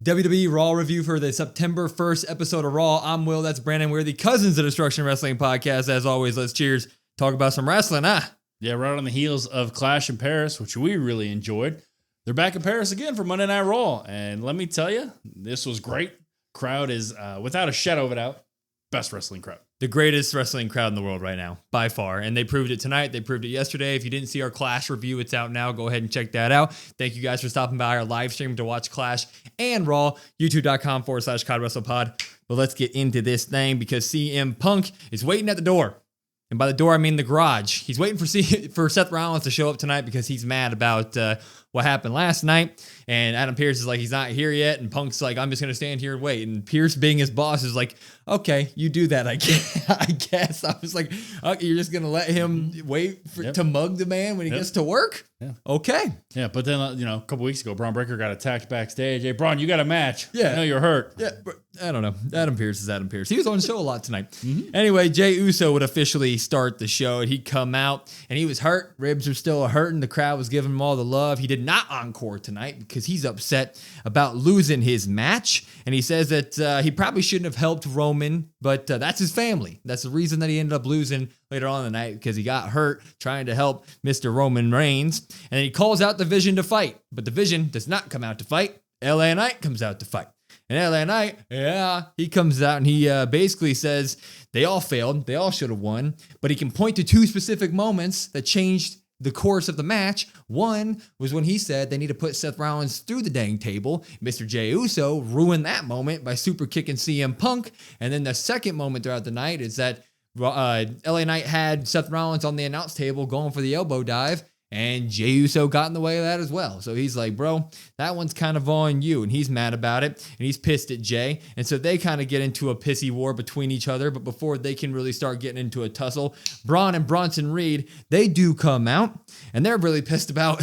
WWE Raw review for the September 1st episode of Raw. I'm Will, that's Brandon. We're the Cousins of Destruction Wrestling Podcast. As always, let's cheers. Talk about some wrestling, huh? Yeah, right on the heels of Clash in Paris, which we really enjoyed. They're back in Paris again for Monday Night Raw. And let me tell you, this was great. Crowd is, without a shadow of a doubt, best wrestling crowd. The greatest wrestling crowd in the world right now, by far. And they proved it tonight. They proved it yesterday. If you didn't see our Clash review, it's out now. Go ahead and check that out. Thank you guys for stopping by our live stream to watch Clash and Raw. YouTube.com/CODWrestlePod. But let's get into this thing because CM Punk is waiting at the door. And by the door, I mean the garage. He's waiting for Seth Rollins to show up tonight because he's mad about what happened last night. And Adam Pearce is like, he's not here yet. And Punk's like, I'm just going to stand here and wait. And Pearce, being his boss, is like, okay, you do that, I guess. I was like, okay, you're just going to let him wait to mug the man when he gets to work? Yeah. Okay. Yeah, but then, a couple weeks ago, Braun Breaker got attacked backstage. Hey, Braun, you got a match. Yeah. I know you're hurt. Yeah, but I don't know. Adam Pearce is Adam Pearce. He was on the show a lot tonight. Anyway, Jey Uso would officially start the show, and he'd come out, and he was hurt. Ribs were still hurting. The crowd was giving him all the love. He did not encore tonight because he's upset about losing his match, and he says that he probably shouldn't have helped Roman, but that's his family. That's the reason that he ended up losing later on in the night, because he got hurt trying to help Mr. Roman Reigns. And he calls out the Vision to fight, but the Vision does not come out to fight. LA Knight comes out to fight. And LA Knight, he comes out and he basically says they all failed. They all should have won. But he can point to two specific moments that changed the course of the match. One was when he said they need to put Seth Rollins through the dang table. Mr. Jey Uso ruined that moment by super kicking CM Punk. And then the second moment throughout the night is that LA Knight had Seth Rollins on the announce table going for the elbow dive, and Jey Uso got in the way of that as well. So he's like, bro, that one's kind of on you. And he's mad about it, and he's pissed at Jey. And so they kind of get into a pissy war between each other. But before they can really start getting into a tussle, Braun and Bronson Reed, they do come out, and they're really pissed about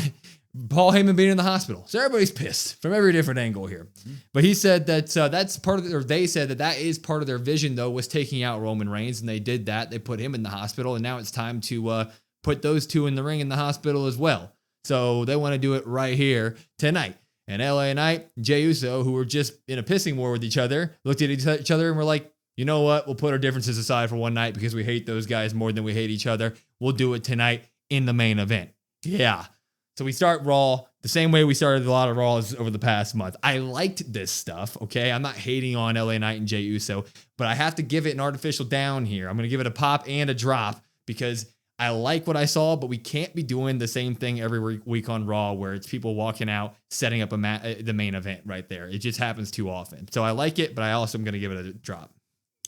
Paul Heyman being in the hospital. So everybody's pissed from every different angle here. But he said that that's part of, or they said that is part of their vision, though, was taking out Roman Reigns. And they did that. They put him in the hospital. And now it's time to put those two in the ring in the hospital as well. So they want to do it right here tonight. And LA Knight, Jey Uso, who were just in a pissing war with each other, looked at each other and were like, you know what? We'll put our differences aside for one night because we hate those guys more than we hate each other. We'll do it tonight in the main event. Yeah. So we start Raw the same way we started a lot of Raws over the past month. I liked this stuff, okay? I'm not hating on LA Knight and Jey Uso, but I have to give it an artificial down here. I'm going to give it a pop and a drop because I like what I saw, but we can't be doing the same thing every week on Raw where it's people walking out, setting up the main event right there. It just happens too often. So I like it, but I also am going to give it a drop.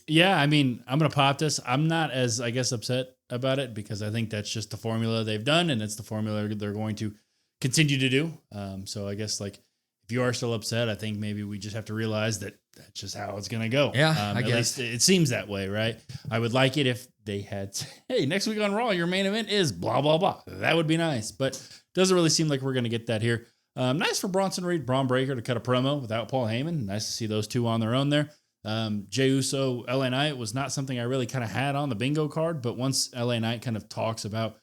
Yeah, I mean, I'm going to pop this. I'm not as, upset about it because I think that's just the formula they've done, and it's the formula they're going to continue to do. So I guess, if you are still upset, I think maybe we just have to realize that that's just how it's going to go. Yeah, I guess. At least it seems that way, right? I would like it if they had, hey, next week on Raw, your main event is blah, blah, blah. That would be nice, but doesn't really seem like we're going to get that here. Nice for Bronson Reed, Braun Breaker to cut a promo without Paul Heyman. Nice to see those two on their own there. Jey Uso, LA Knight was not something I really kind of had on the bingo card, but once LA Knight kind of talks about,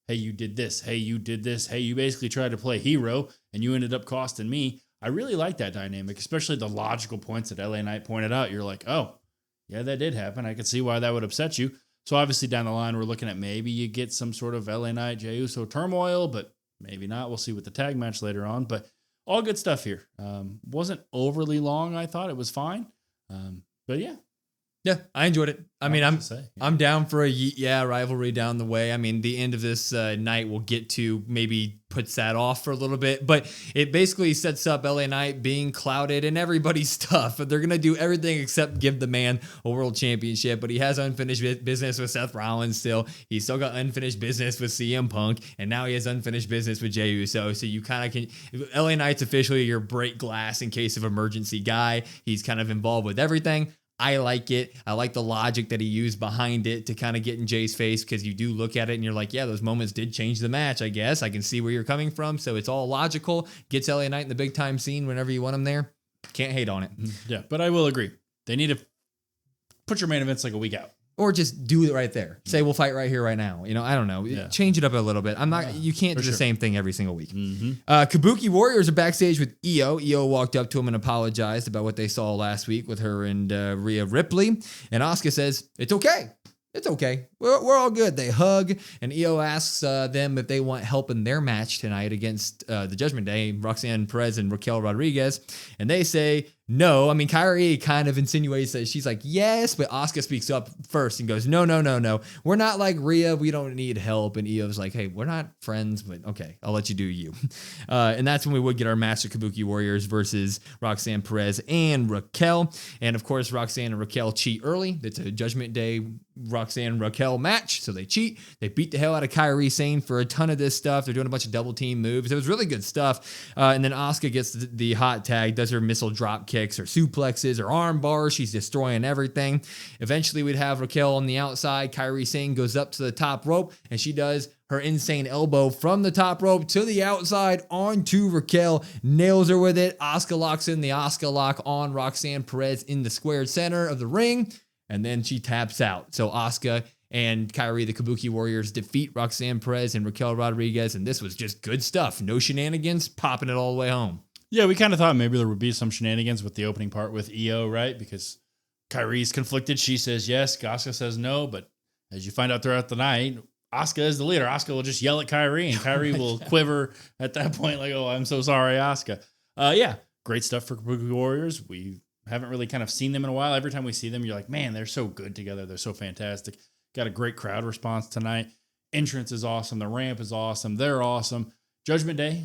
hey, you did this, hey, you did this, hey, you basically tried to play hero and you ended up costing me. I really like that dynamic, especially the logical points that LA Knight pointed out. You're like, oh, yeah, that did happen. I could see why that would upset you. So obviously down the line, we're looking at maybe you get some sort of LA Knight, Jey Uso turmoil, but maybe not. We'll see with the tag match later on, but all good stuff here. Wasn't overly long. I thought it was fine. But yeah. Yeah, I enjoyed it. I mean, I'm down for a rivalry down the way. I mean, the end of this night we'll get to maybe puts that off for a little bit, but it basically sets up LA Knight being clouded and everybody's stuff. They're going to do everything except give the man a world championship, but he has unfinished business with Seth Rollins still. He's still got unfinished business with CM Punk, and now he has unfinished business with Jey Uso. So you kind of can, LA Knight's officially your break glass in case of emergency guy. He's kind of involved with everything. I like it. I like the logic that he used behind it to kind of get in Jay's face, because you do look at it and you're like, yeah, those moments did change the match, I guess. I can see where you're coming from. So it's all logical. Gets LA Knight in the big time scene whenever you want him there. Can't hate on it. Yeah, but I will agree. They need to put your main events like a week out. Or just do it right there. Say we'll fight right here, right now. I don't know. Change it up a little bit. You can't do the same thing every single week. Kabuki Warriors are backstage with Io. Io walked up to him and apologized about what they saw last week with her and Rhea Ripley. And Asuka says, it's okay. It's okay. We're all good. They hug, and Io asks them if they want help in their match tonight against the Judgment Day, Roxanne Perez and Raquel Rodriguez. And they say no. I mean, Kairi kind of insinuates that she's like, yes, but Asuka speaks up first and goes, no. We're not like Rhea. We don't need help. And Io's like, hey, we're not friends, but okay, I'll let you do you. And that's when we would get our match of Kabuki Warriors versus Roxanne Perez and Raquel. And of course, Roxanne and Raquel cheat early. It's a Judgment Day Roxanne Raquel match, so they cheat. They beat the hell out of Kairi Sane for a ton of this stuff. They're doing a bunch of double team moves. It was really good stuff. And then Asuka gets the hot tag, does her missile drop kicks, her suplexes, her arm bars. She's destroying everything. Eventually, we'd have Raquel on the outside. Kairi Sane goes up to the top rope, and she does her insane elbow from the top rope to the outside onto Raquel. Nails her with it. Asuka locks in the Asuka lock on Roxanne Perez in the squared center of the ring. And then she taps out. So Asuka and Kairi, the Kabuki Warriors, defeat Roxanne Perez and Raquel Rodriguez. And this was just good stuff. No shenanigans, popping it all the way home. Yeah, we kind of thought maybe there would be some shenanigans with the opening part with Io, right? Because Kairi's conflicted. She says yes. Asuka says no. But as you find out throughout the night, Asuka is the leader. Asuka will just yell at Kairi, and Kairi will quiver at that point like, oh, I'm so sorry, Asuka. Yeah, great stuff for Kabuki Warriors. We haven't really kind of seen them in a while. Every time we see them, you're like, man, they're so good together. They're so fantastic. Got a great crowd response tonight. Entrance is awesome. The ramp is awesome. They're awesome. Judgment Day,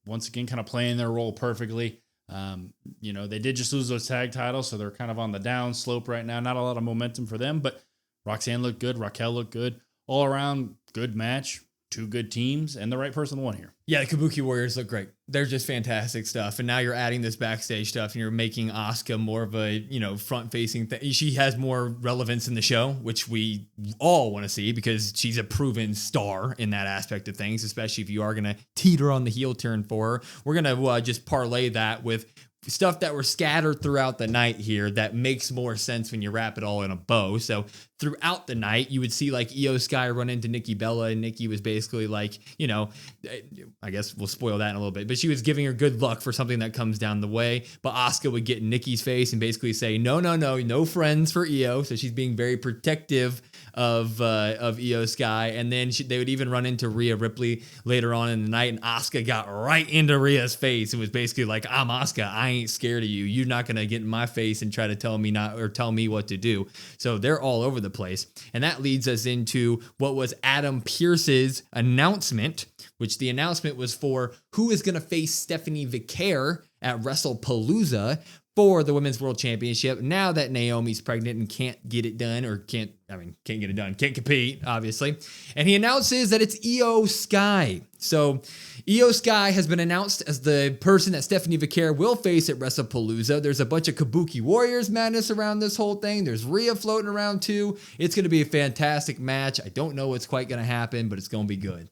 once again, kind of playing their role perfectly. They did just lose those tag titles, so they're kind of on the down slope right now. Not a lot of momentum for them, but Roxanne looked good. Raquel looked good. All around, good match. Two good teams, and the right person won here. Yeah, the Kabuki Warriors look great. They're just fantastic stuff. And now you're adding this backstage stuff, and you're making Asuka more of a, front-facing thing. She has more relevance in the show, which we all want to see because she's a proven star in that aspect of things, especially if you are going to teeter on the heel turn for her. We're going to just parlay that with stuff that were scattered throughout the night here that makes more sense when you wrap it all in a bow. So throughout the night, you would see like Io Sky run into Nikki Bella, and Nikki was basically like, I guess we'll spoil that in a little bit, but she was giving her good luck for something that comes down the way. But Asuka would get in Nikki's face and basically say, no friends for Io. So she's being very protective of Io Sky. And then they would even run into Rhea Ripley later on in the night, and Asuka got right into Rhea's face. It was basically like, I'm Asuka. I ain't scared of you. You're not going to get in my face and try to tell me what to do. So they're all over the place. And that leads us into what was Adam Pearce's announcement, which the announcement was for who is going to face Stephanie Vicaire at WrestlePalooza for the Women's World Championship. Now that Naomi's pregnant and can't get it done, or can't get it done, can't compete, obviously. And he announces that it's Io Sky. So Io Sky has been announced as the person that Stephanie Vicaire will face at WrestlePalooza. There's a bunch of Kabuki Warriors madness around this whole thing. There's Rhea floating around too. It's going to be a fantastic match. I don't know what's quite going to happen, but it's going to be good.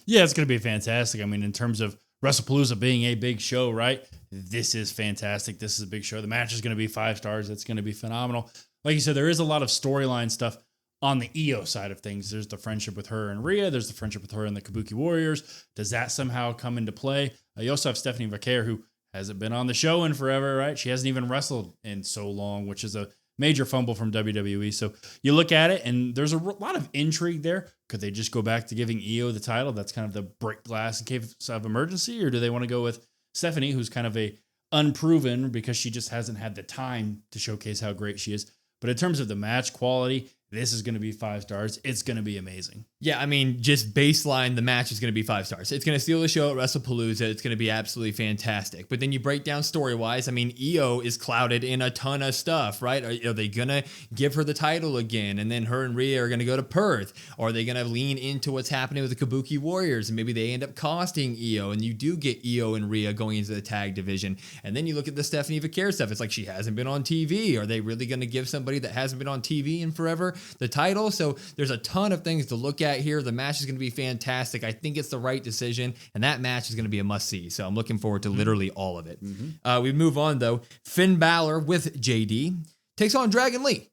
Yeah, it's going to be fantastic. I mean, in terms of WrestlePalooza being a big show, right? This is fantastic. This is a big show. The match is going to be 5 stars. It's going to be phenomenal. Like you said, there is a lot of storyline stuff on the Io side of things. There's the friendship with her and Rhea. There's the friendship with her and the Kabuki Warriors. Does that somehow come into play? You also have Stephanie Vicaire, who hasn't been on the show in forever, right? She hasn't even wrestled in so long, which is a major fumble from WWE. So you look at it, and there's a lot of intrigue there. Could they just go back to giving Io the title? That's kind of the break glass in case of emergency. Or do they want to go with Stephanie, who's kind of a unproven because she just hasn't had the time to showcase how great she is? But in terms of the match quality, this is going to be 5 stars. It's going to be amazing. Yeah, I mean, just baseline, the match is going to be 5 stars. It's going to steal the show at WrestlePalooza. It's going to be absolutely fantastic. But then you break down story-wise, I mean, Io is clouded in a ton of stuff, right? Are they going to give her the title again? And then her and Rhea are going to go to Perth? Or are they going to lean into what's happening with the Kabuki Warriors? And maybe they end up costing Io, and you do get Io and Rhea going into the tag division. And then you look at the Stephanie Vicaire stuff. It's like she hasn't been on TV. Are they really going to give somebody that hasn't been on TV in forever the title? So there's a ton of things to look at here. The match is going to be fantastic. I think it's the right decision, and that match is going to be a must-see. So I'm looking forward to literally all of it. We move on, though. Finn Balor with JD takes on Dragon Lee.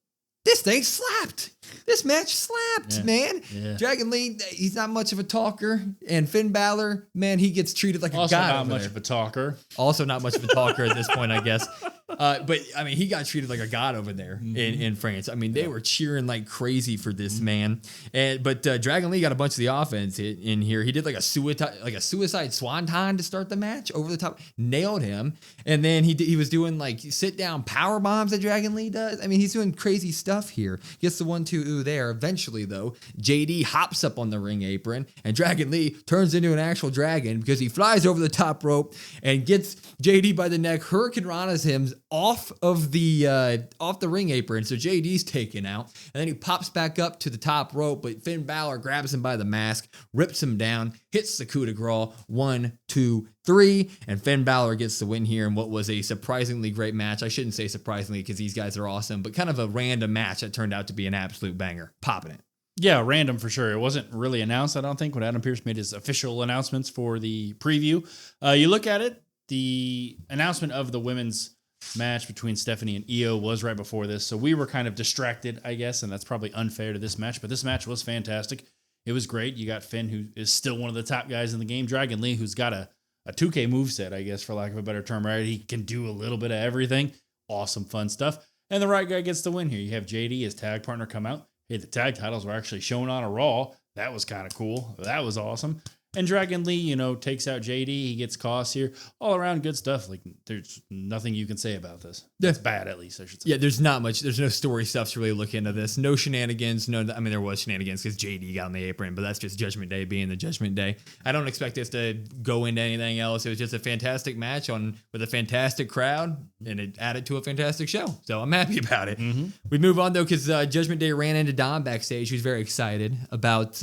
This thing slapped. This match slapped, man. Yeah. Dragon Lee, he's not much of a talker. And Finn Balor, man, he gets treated like Also a god. not over much there. of a talker. Also not much of a talker at this point, I guess. But I mean, he got treated like a god over there in France. I mean, they were cheering like crazy for this man. But Dragon Lee got a bunch of the offense in here. He did like a suicide swanton to start the match over the top, nailed him, and then he was doing like sit down power bombs that Dragon Lee does. I mean, he's doing crazy stuff here. Gets the 1-2 there. Eventually, though, JD hops up on the ring apron, and Dragon Lee turns into an actual dragon because he flies over the top rope and gets JD by the neck. Hurricane Rana's him off the ring apron, so JD's taken out, and then he pops back up to the top rope, but Finn Balor grabs him by the mask, rips him down, hits the coup de grace, 1, 2, 3, and Finn Balor gets the win here in what was a surprisingly great match. I shouldn't say surprisingly because these guys are awesome, but kind of a random match that turned out to be an absolute banger. Popping it. Yeah, random for sure. It wasn't really announced, I don't think, when Adam Pearce made his official announcements for the preview. You look at it, the announcement of the women's match between Stephanie and Io was right before this, so we were kind of distracted, I guess, and that's probably unfair to this match, but this match was fantastic. It was great. You got Finn, who is still one of the top guys in the game, Dragon Lee, who's got a 2K moveset, I guess, for lack of a better term, right? He can do a little bit of everything. Awesome, fun stuff. And the right guy gets the win here. You have JD, his tag partner, come out. Hey, the tag titles were actually shown on a Raw. That was kind of cool. That was awesome. And Dragon Lee, takes out JD. He gets costs here. All around good stuff. Like, there's nothing you can say about this. That's bad, at least, I should say. Yeah, there's not much. There's no story stuff to really look into this. No shenanigans. No, I mean, there was shenanigans because JD got on the apron, but that's just Judgment Day being the Judgment Day. I don't expect this to go into anything else. It was just a fantastic match with a fantastic crowd, and it added to a fantastic show. So I'm happy about it. Mm-hmm. We move on, though, because Judgment Day ran into Dom backstage. He was very excited about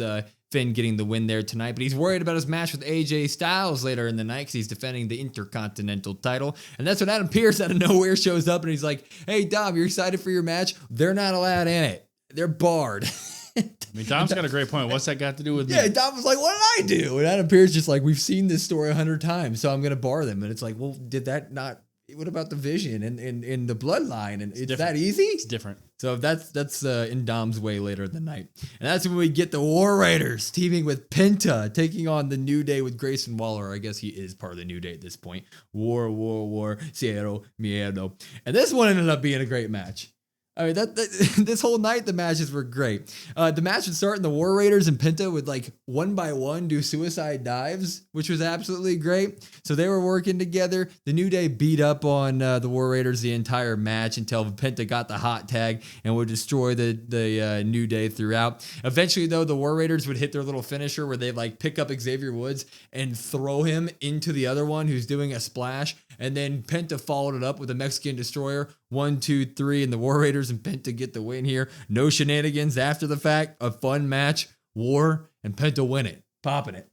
Finn getting the win there tonight, but he's worried about his match with AJ Styles later in the night because he's defending the Intercontinental title. And that's when Adam Pearce out of nowhere shows up and he's like, hey, Dom, you're excited for your match? They're not allowed in it. They're barred. I mean, Dom's got a great point. What's that got to do with me? Yeah, Dom was like, what did I do? And Adam Pearce just like, we've seen this story 100 times, so I'm going to bar them. And it's like, well, did that not... What about the vision and in the bloodline? And it's that easy? It's different. So that's in Dom's way later in the night. And that's when we get the War Raiders teaming with Penta, taking on the New Day with Grayson Waller. I guess he is part of the New Day at this point. War, cero, miedo. And this one ended up being a great match. I mean, this whole night, the matches were great. The match would start in the War Raiders and Penta would like one by one do suicide dives, which was absolutely great. So they were working together. The New Day beat up on the War Raiders the entire match until Penta got the hot tag and would destroy the New Day throughout. Eventually, though, the War Raiders would hit their little finisher where they like pick up Xavier Woods and throw him into the other one who's doing a splash. And then Penta followed it up with a Mexican Destroyer. 1, 2, 3, and the War Raiders and Penta get the win here. No shenanigans after the fact. A fun match. War and Penta win it. Popping it.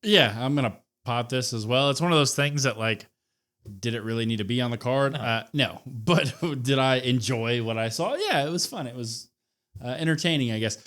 Yeah, I'm going to pop this as well. It's one of those things that, like, did it really need to be on the card? No. But did I enjoy what I saw? Yeah, it was fun. It was entertaining, I guess.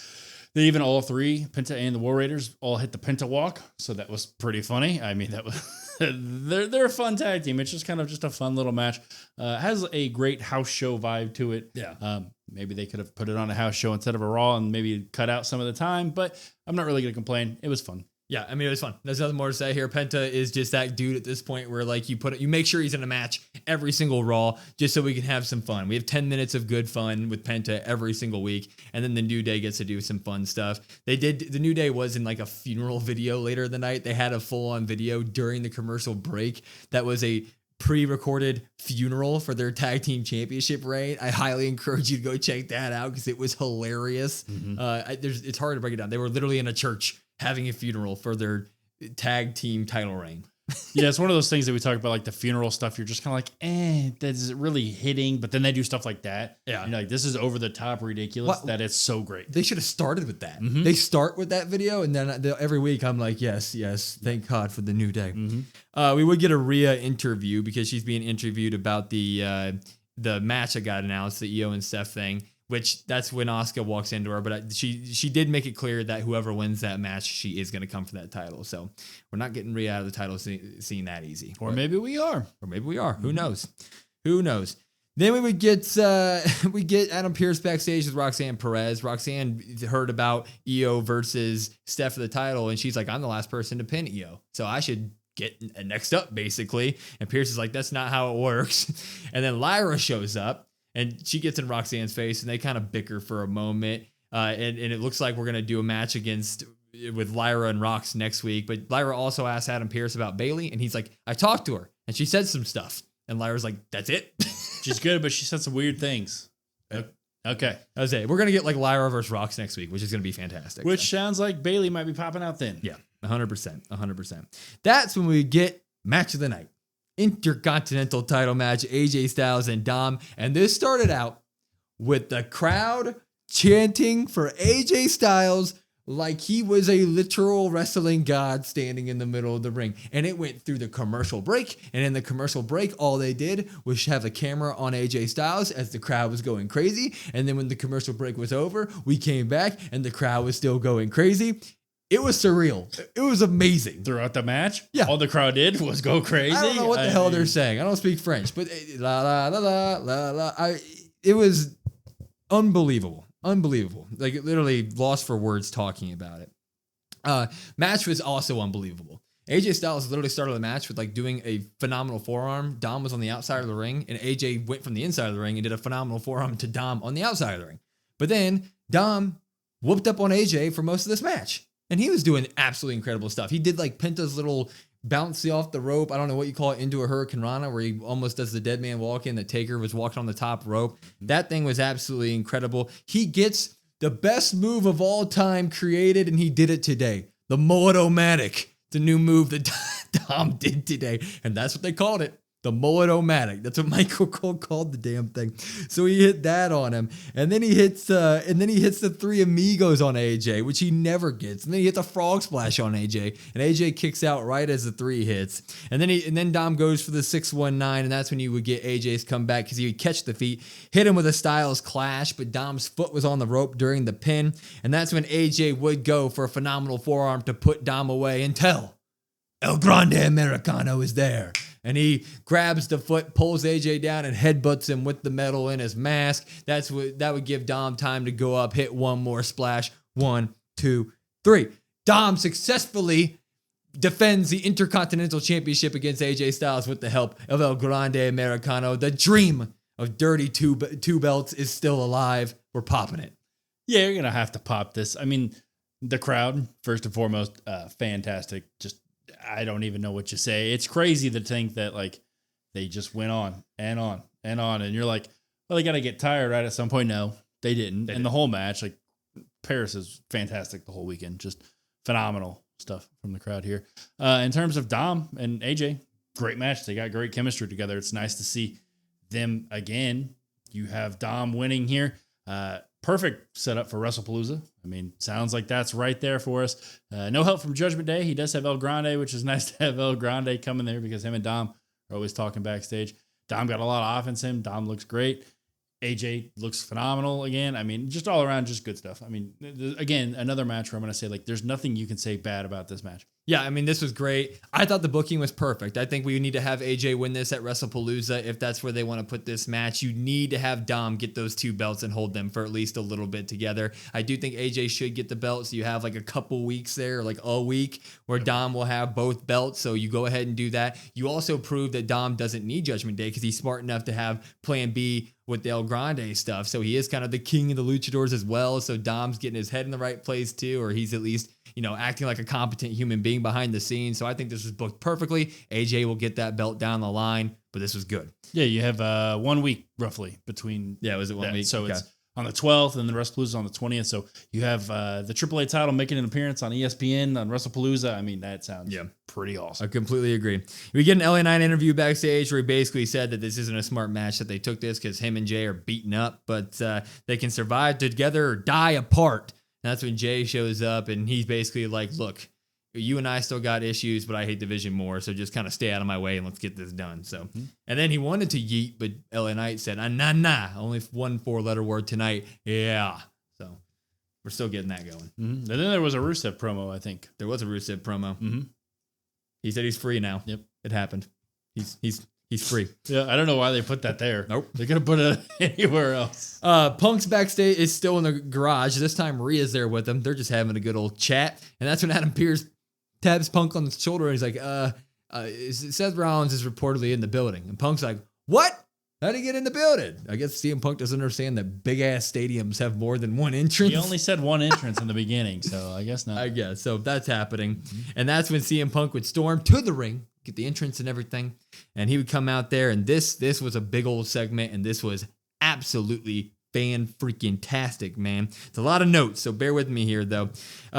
They even all three, Penta and the War Raiders, all hit the Penta walk. So that was pretty funny. I mean, that was they're a fun tag team. It's just kind of just a fun little match. Has a great house show vibe to it. Yeah. Maybe they could have put it on a house show instead of a Raw and maybe cut out some of the time, but I'm not really going to complain. It was fun. Yeah, I mean, it was fun. There's nothing more to say here. Penta is just that dude at this point where like you make sure he's in a match every single Raw just so we can have some fun. We have 10 minutes of good fun with Penta every single week, and then the New Day gets to do some fun stuff. The New Day was in like a funeral video later in the night. They had a full-on video during the commercial break that was a pre-recorded funeral for their tag team championship reign. I highly encourage you to go check that out because it was hilarious. Mm-hmm. It's hard to break it down. They were literally in a church having a funeral for their tag team title reign. Yeah, it's one of those things that we talk about, like the funeral stuff. You're just kind of like, is it really hitting? But then they do stuff like that. Yeah. You're like, this is over the top ridiculous that it's so great. They should have started with that. Mm-hmm. They start with that video, and then every week I'm like, yes, thank God for the New Day. Mm-hmm. We would get a Rhea interview because she's being interviewed about the match that got announced, the Io and Steph thing. Which that's when Asuka walks into her, but she did make it clear that whoever wins that match, she is going to come for that title. So we're not getting Rhea out of the title scene that easy. Or maybe we are. Or maybe we are. Who knows? Who knows? Then we would get we get Adam Pearce backstage with Roxanne Perez. Roxanne heard about Io versus Steph for the title, and she's like, I'm the last person to pin Io, so I should get next up, basically. And Pearce is like, that's not how it works. And then Lyra shows up, and she gets in Roxanne's face, and they kind of bicker for a moment. And it looks like we're going to do a match with Lyra and Rox next week. But Lyra also asked Adam Pearce about Bayley, and he's like, I talked to her, and she said some stuff. And Lyra's like, that's it? She's good, but she said some weird things. Okay. I was saying, we're going to get like Lyra versus Rox next week, which is going to be fantastic. Which sounds like Bayley might be popping out then. Yeah, 100%. 100%. That's when we get match of the night. Intercontinental title match, AJ Styles and Dom. And this started out with the crowd chanting for AJ Styles like he was a literal wrestling god standing in the middle of the ring. And it went through the commercial break. And in the commercial break, all they did was have the camera on AJ Styles as the crowd was going crazy. And then when the commercial break was over, we came back and the crowd was still going crazy. It was surreal. It was amazing. Throughout the match, yeah, all the crowd did was go crazy. I don't know what the hell they're saying. I don't speak French, but la la la la la la. It was unbelievable. Unbelievable. Like, literally lost for words talking about it. Match was also unbelievable. AJ Styles literally started the match with like doing a phenomenal forearm. Dom was on the outside of the ring, and AJ went from the inside of the ring and did a phenomenal forearm to Dom on the outside of the ring. But then Dom whooped up on AJ for most of this match, and he was doing absolutely incredible stuff. He did like Penta's little bouncy off the rope. I don't know what you call it, into a Hurricane Rana, where he almost does the dead man walk in. The Taker was walking on the top rope. That thing was absolutely incredible. He gets the best move of all time created, and he did it today. The Mullet-O-Matic, the new move that Dom did today. And that's what they called it. The Mullet-O-Matic. That's what Michael Cole called the damn thing. So he hit that on him, and then he hits the Three Amigos on AJ, which he never gets. And then he hits a frog splash on AJ, and AJ kicks out right as the three hits. And then Dom goes for the 619, and that's when you would get AJ's comeback because he would catch the feet, hit him with a Styles Clash, but Dom's foot was on the rope during the pin, and that's when AJ would go for a phenomenal forearm to put Dom away until El Grande Americano is there. And he grabs the foot, pulls AJ down, and headbutts him with the metal in his mask. That would give Dom time to go up, hit one more splash. 1, 2, 3. Dom successfully defends the Intercontinental Championship against AJ Styles with the help of El Grande Americano. The dream of dirty two belts is still alive. We're popping it. Yeah, you're going to have to pop this. I mean, the crowd, first and foremost, fantastic. Just, I don't even know what you say. It's crazy to think that like they just went on and on and on. And you're like, well, they got to get tired right at some point. No, they didn't. And the whole match, like Paris is fantastic the whole weekend. Just phenomenal stuff from the crowd here. In terms of Dom and AJ, great match. They got great chemistry together. It's nice to see them again. You have Dom winning here. Perfect setup for WrestlePalooza. I mean, sounds like that's right there for us. No help from Judgment Day. He does have El Grande, which is nice to have El Grande coming there because him and Dom are always talking backstage. Dom got a lot of offense in him. Dom looks great. AJ looks phenomenal again. I mean, just all around, just good stuff. I mean, again, another match where I'm going to say, like, there's nothing you can say bad about this match. Yeah, I mean, this was great. I thought the booking was perfect. I think we need to have AJ win this at WrestlePalooza if that's where they want to put this match. You need to have Dom get those two belts and hold them for at least a little bit together. I do think AJ should get the belt, so you have like a couple weeks there, like a week, where Dom will have both belts, so you go ahead and do that. You also prove that Dom doesn't need Judgment Day because he's smart enough to have Plan B with the El Grande stuff, so he is kind of the king of the luchadors as well, so Dom's getting his head in the right place too, or he's at least, you know, acting like a competent human being behind the scenes. So I think this was booked perfectly. AJ will get that belt down the line, but this was good. Yeah, you have 1 week roughly between. Yeah, was it 1 week? So okay. It's on the 12th and the WrestlePalooza is on the 20th. So you have the AAA title making an appearance on ESPN on WrestlePalooza. I mean, that sounds pretty awesome. I completely agree. We get an LA Knight interview backstage where he basically said that this isn't a smart match, that they took this because him and Jay are beaten up, but they can survive together or die apart. And that's when Jay shows up and he's basically like, look, you and I still got issues, but I hate Division more, so just kind of stay out of my way and let's get this done. So, And then he wanted to yeet, but LA Knight said, nah, only 1 4-letter word tonight. Yeah. So we're still getting that going. And then there was a Rusev promo, I think. There was a Rusev promo. He said he's free now. Yep. It happened. He's He's free. Yeah, I don't know why they put that there. Nope. They're going to put it anywhere else. Punk's backstage is still in the garage. This time Rhea's there with him. They're just having a good old chat. And that's when Adam Pearce taps Punk on the shoulder. And he's like, Seth Rollins is reportedly in the building. And Punk's like, what? How'd he get in the building? I guess CM Punk doesn't understand that big ass stadiums have more than one entrance. He only said one entrance in the beginning, so I guess not. I guess. So that's happening. And that's when CM Punk would storm to the ring, get the entrance and everything. And he would come out there. And this was a big old segment. And this was absolutely fan-freaking-tastic, man. It's a lot of notes, so bear with me here, though.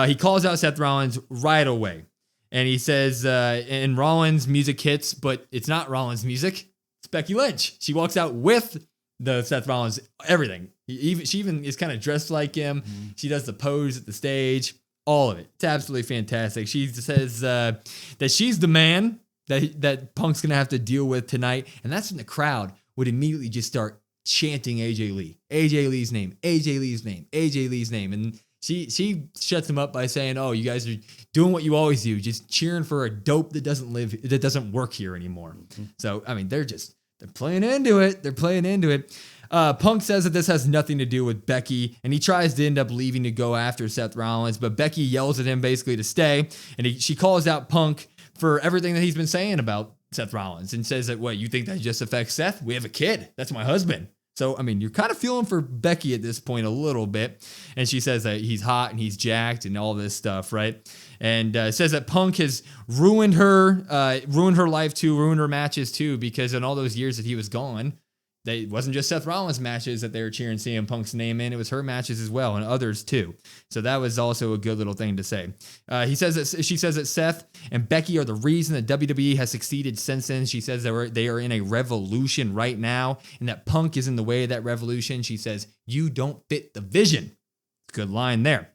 He calls out Seth Rollins right away. And he says, and Rollins' music hits, but it's not Rollins' music. It's Becky Lynch. She walks out with the Seth Rollins, everything. She even is kind of dressed like him. Mm-hmm. She does the pose at the stage, all of it. It's absolutely fantastic. She says that she's the man that Punk's going to have to deal with tonight. And that's when the crowd would immediately just start chanting AJ Lee. AJ Lee's name. AJ Lee's name. AJ Lee's name. And she shuts him up by saying, oh, you guys are doing what you always do, just cheering for a dope that doesn't work here anymore. Mm-hmm. So, I mean, they're playing into it. They're playing into it. Punk says that this has nothing to do with Becky, and he tries to end up leaving to go after Seth Rollins, but Becky yells at him basically to stay, and she calls out Punk for everything that he's been saying about Seth Rollins and says that, what, you think that just affects Seth? We have a kid. That's my husband. So, I mean, you're kind of feeling for Becky at this point a little bit. And she says that he's hot and he's jacked and all this stuff, right? And says that Punk has ruined her life too, ruined her matches too, because in all those years that he was gone, it wasn't just Seth Rollins matches that they were cheering CM Punk's name in. It was her matches as well and others too. So that was also a good little thing to say. She says that Seth and Becky are the reason that WWE has succeeded since then. She says they are in a revolution right now and that Punk is in the way of that revolution. She says, you don't fit the vision. Good line there.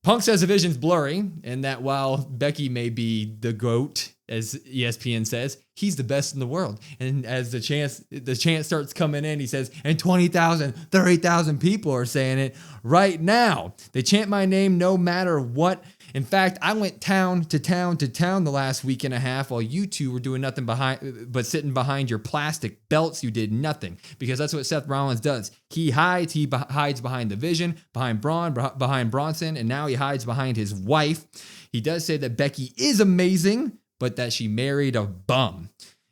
Punk says the vision's blurry and that while Becky may be the GOAT, as ESPN says, he's the best in the world. And as the chant starts coming in, he says, and 20,000, 30,000 people are saying it right now. They chant my name no matter what. In fact, I went town to town to town the last week and a half while you two were doing nothing but sitting behind your plastic belts. You did nothing because that's what Seth Rollins does. He hides behind the vision, behind Braun, behind Bronson, and now he hides behind his wife. He does say that Becky is amazing, but that she married a bum.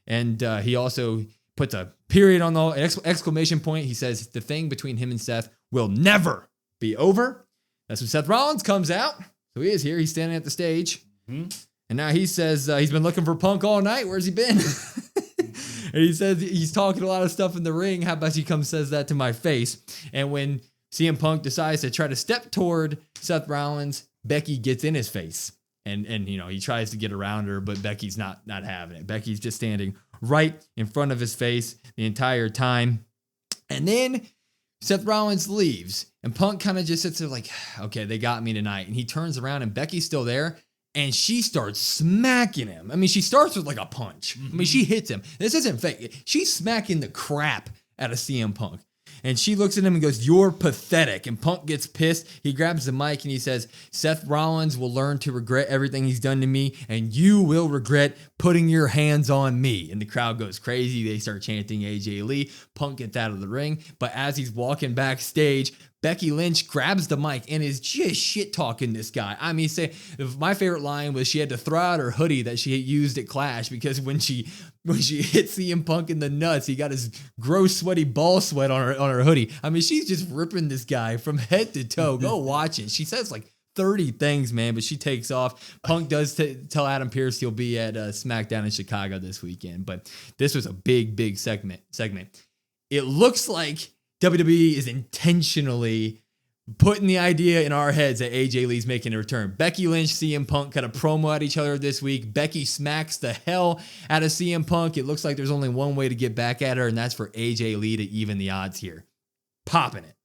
And he also puts a period on the exclamation point. He says the thing between him and Seth will never be over. That's when Seth Rollins comes out. So he is here. He's standing at the stage. Mm-hmm. And now he says he's been looking for Punk all night. Where's he been? And he says he's talking a lot of stuff in the ring. How about he says that to my face? And when CM Punk decides to try to step toward Seth Rollins, Becky gets in his face. And he tries to get around her, but Becky's not having it. Becky's just standing right in front of his face the entire time. And then Seth Rollins leaves, and Punk kind of just sits there like, okay, they got me tonight. And he turns around, and Becky's still there, and she starts smacking him. I mean, she starts with like a punch. Mm-hmm. I mean, she hits him. This isn't fake. She's smacking the crap out of CM Punk. And she looks at him and goes, you're pathetic. And Punk gets pissed. He grabs the mic and he says, Seth Rollins will learn to regret everything he's done to me, and you will regret putting your hands on me. And the crowd goes crazy. They start chanting AJ Lee. Punk gets out of the ring. But as he's walking backstage, Becky Lynch grabs the mic and is just shit-talking this guy. I mean, my favorite line was she had to throw out her hoodie that she had used at Clash because when she hit CM Punk in the nuts, he got his gross, sweaty ball sweat on her hoodie. I mean, she's just ripping this guy from head to toe. Go watch it. She says like 30 things, man, but she takes off. Punk does tell Adam Pearce he'll be at SmackDown in Chicago this weekend, but this was a big segment. It looks like WWE is intentionally putting the idea in our heads that AJ Lee's making a return. Becky Lynch, CM Punk cut a promo at each other this week. Becky smacks the hell out of CM Punk. It looks like there's only one way to get back at her, and that's for AJ Lee to even the odds here. Popping it.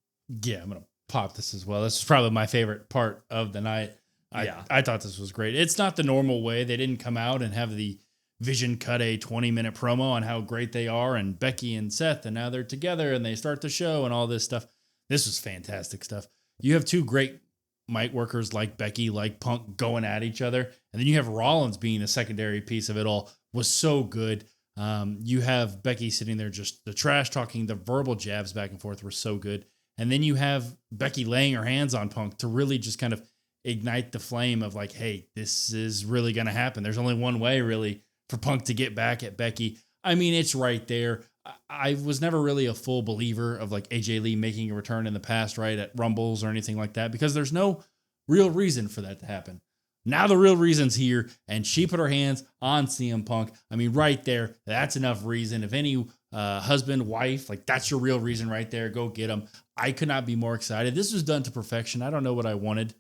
Yeah, I'm going to pop this as well. This is probably my favorite part of the night. I thought this was great. It's not the normal way. They didn't come out and have the Vision cut a 20-minute promo on how great they are and Becky and Seth, and now they're together and they start the show and all this stuff. This was fantastic stuff. You have two great mic workers like Becky, like Punk going at each other, and then you have Rollins being a secondary piece of it all. Was so good. You have Becky sitting there, just the trash talking, the verbal jabs back and forth were so good. And then you have Becky laying her hands on Punk to really just kind of ignite the flame of like, hey, this is really going to happen. There's only one way really for Punk to get back at Becky. I mean, it's right there. I was never really a full believer of like AJ Lee making a return in the past, right, at Rumbles or anything like that, because there's no real reason for that to happen. Now the real reason's here, and she put her hands on CM Punk. I mean, right there, that's enough reason. If any husband, wife, like that's your real reason right there, go get them. I could not be more excited. This was done to perfection. I don't know what I wanted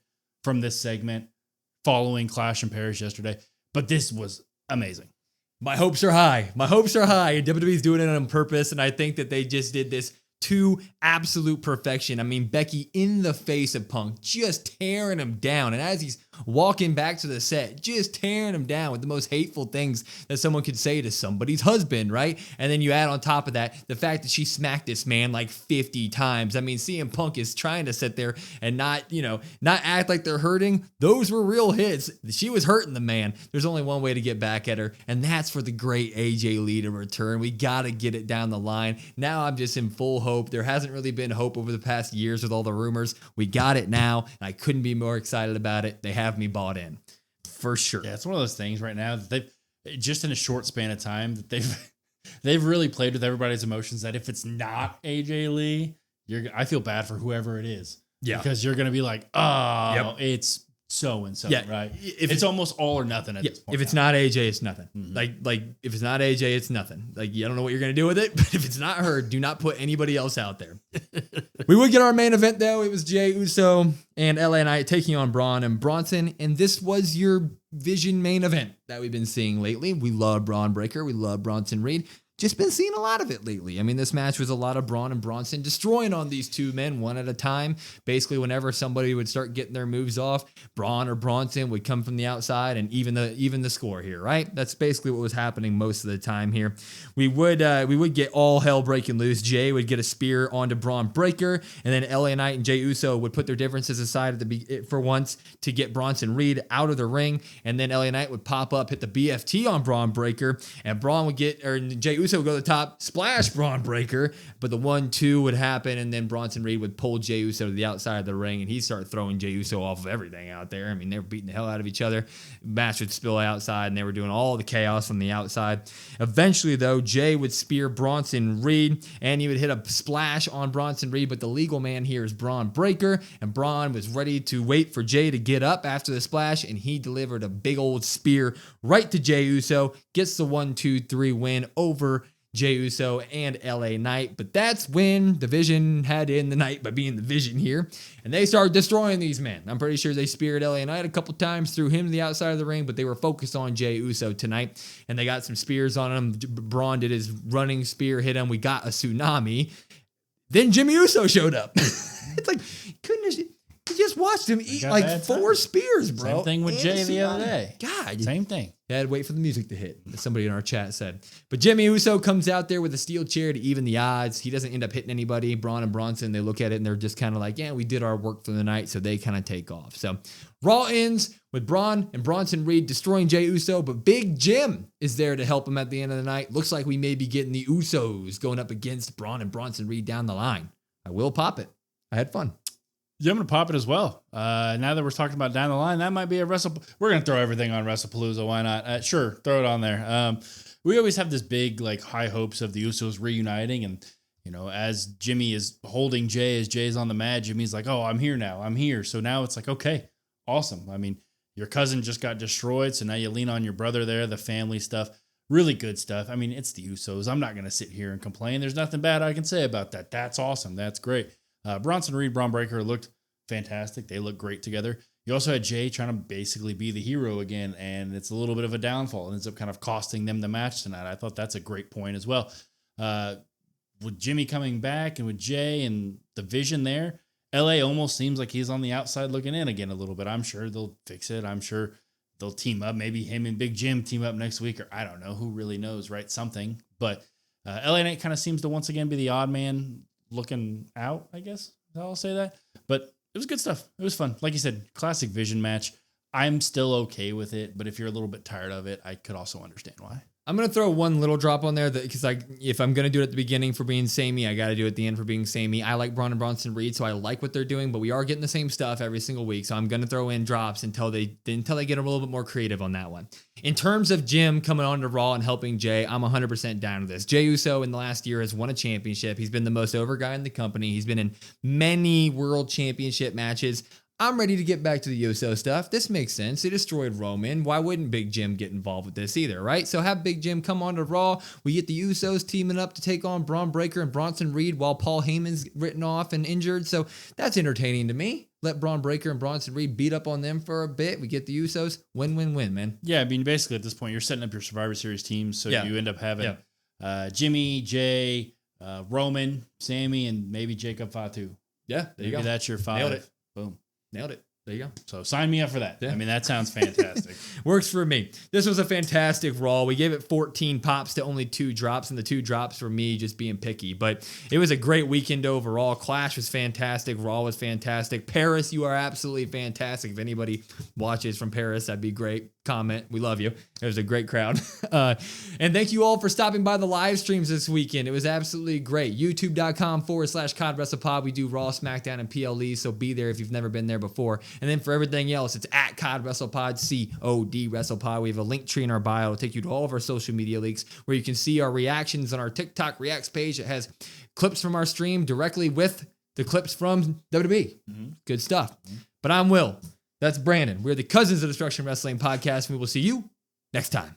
from this segment following Clash in Paris yesterday, but this was amazing. My hopes are high. My hopes are high. WWE's doing it on purpose, and I think that they just did this to absolute perfection. I mean, Becky in the face of Punk, just tearing him down. And as he's walking back to the set, just tearing him down with the most hateful things that someone could say to somebody's husband, right? And then you add on top of that, the fact that she smacked this man like 50 times. I mean, CM Punk is trying to sit there and not act like they're hurting. Those were real hits. She was hurting the man. There's only one way to get back at her, and that's for the great AJ Lee to return. We got to get it down the line. Now I'm just in full hope. There hasn't really been hope over the past years with all the rumors. We got it now, and I couldn't be more excited about it. They have me bought in for sure. Yeah, it's one of those things right now that they've just in a short span of time that they've really played with everybody's emotions. That if it's not AJ Lee, I feel bad for whoever it is. Yeah, because you're gonna be like, oh, it's so and so, right? If it's almost all or nothing at this point. If it's not AJ, it's nothing. Mm-hmm. Like if it's not AJ, it's nothing. Like I don't know what you're gonna do with it, but if it's not her, do not put anybody else out there. We would get our main event though. It was Jey Uso and LA Knight taking on Braun and Bronson, and this was your Vision main event that we've been seeing lately. We love Braun Breaker. We love Bronson Reed. Just been seeing a lot of it lately. I mean, this match was a lot of Braun and Bronson destroying on these two men one at a time. Basically, whenever somebody would start getting their moves off, Braun or Bronson would come from the outside and even the score here, right? That's basically what was happening most of the time here. We would get all hell breaking loose. Jay would get a spear onto Braun Breaker, and then LA Knight and Jey Uso would put their differences aside for once to get Bronson Reed out of the ring, and then LA Knight would pop up, hit the BFT on Braun Breaker, and Jey Uso would go to the top, splash Braun Breaker, but the 1-2 would happen, and then Bronson Reed would pull Jey Uso to the outside of the ring, and he'd start throwing Jey Uso off of everything out there. I mean, they were beating the hell out of each other. Match would spill outside, and they were doing all the chaos on the outside. Eventually, though, Jey would spear Bronson Reed, and he would hit a splash on Bronson Reed, but the legal man here is Braun Breaker, and Braun was ready to wait for Jey to get up after the splash, and he delivered a big old spear right to Jey Uso, gets the 1-2-3 win over Jey Uso and LA Knight. But that's when the Vision had in the night by being the Vision here, and they started destroying these men. I'm pretty sure they speared LA Knight a couple times, threw him to the outside of the ring, but they were focused on Jey Uso tonight, and they got some spears on him. Braun did his running spear, hit him. We got a tsunami. Then Jimmy Uso showed up. It's like, you just watched him eat like 4 spears, bro. Same thing with Jay the other day. God. Same thing. You had to wait for the music to hit, as somebody in our chat said. But Jimmy Uso comes out there with a steel chair to even the odds. He doesn't end up hitting anybody. Braun and Bronson, they look at it and they're just kind of like, yeah, we did our work for the night, so they kind of take off. So Raw ends with Braun and Bronson Reed destroying Jey Uso, but Big Jim is there to help him at the end of the night. Looks like we may be getting the Usos going up against Braun and Bronson Reed down the line. I will pop it. I had fun. Yeah, I'm going to pop it as well. Now that we're talking about down the line, that might be a we're going to throw everything on WrestlePalooza. Why not? Sure, throw it on there. We always have this big, like, high hopes of the Usos reuniting. And, you know, as Jimmy is holding Jay, as Jay's on the mat, Jimmy's like, oh, I'm here now. I'm here. So now it's like, okay, awesome. I mean, your cousin just got destroyed. So now you lean on your brother there, the family stuff. Really good stuff. I mean, it's the Usos. I'm not going to sit here and complain. There's nothing bad I can say about that. That's awesome. That's great. Bronson Reed, Braun Breaker looked fantastic. They look great together. You also had Jay trying to basically be the hero again, and it's a little bit of a downfall. It ends up kind of costing them the match tonight. I thought that's a great point as well. With Jimmy coming back and with Jay and the Vision there, LA almost seems like he's on the outside looking in again a little bit. I'm sure they'll fix it. I'm sure they'll team up. Maybe him and Big Jim team up next week, or I don't know. Who really knows, right? Something. But LA Knight kind of seems to once again be the odd man looking out, I guess. I'll say that. But it was good stuff. It was fun. Like you said, classic Vision match. I'm still okay with it, but if you're a little bit tired of it, I could also understand why. I'm going to throw one little drop on there because if I'm going to do it at the beginning for being samey, I got to do it at the end for being samey. I like Braun and Bronson Reed, so I like what they're doing, but we are getting the same stuff every single week. So I'm going to throw in drops until they get a little bit more creative on that one. In terms of Jim coming on to Raw and helping Jay, I'm 100% down with this. Jey Uso in the last year has won a championship. He's been the most over guy in the company. He's been in many world championship matches. I'm ready to get back to the Uso stuff. This makes sense. They destroyed Roman. Why wouldn't Big Jim get involved with this either, right? So have Big Jim come on to Raw. We get the Usos teaming up to take on Braun Breaker and Bronson Reed while Paul Heyman's written off and injured. So that's entertaining to me. Let Braun Breaker and Bronson Reed beat up on them for a bit. We get the Usos. Win, win, win, man. Yeah, I mean, basically at this point, you're setting up your Survivor Series teams. So you end up having Jimmy, Jay, Roman, Sammy, and maybe Jacob Fatu. Yeah, there you go. Maybe that's your 5. Nailed it. Boom. Nailed it. There you go. So sign me up for that. Yeah. I mean, that sounds fantastic. Works for me. This was a fantastic Raw. We gave it 14 pops to only 2 drops, and the 2 drops for me just being picky. But it was a great weekend overall. Clash was fantastic. Raw was fantastic. Paris, you are absolutely fantastic. If anybody watches from Paris, that'd be great. Comment. We love you. It was a great crowd. And thank you all for stopping by the live streams this weekend. It was absolutely great. YouTube.com/COD WrestlePod. We do Raw, SmackDown, and PLE, so be there if you've never been there before. And then for everything else, it's at COD WrestlePod, COD WrestlePod. We have a link tree in our bio. It'll take you to all of our social media links where you can see our reactions on our TikTok Reacts page. It has clips from our stream directly with the clips from WWE. Good stuff. But I'm Will. That's Brandon. We're the Cousins of Destruction Wrestling Podcast, and we will see you next time.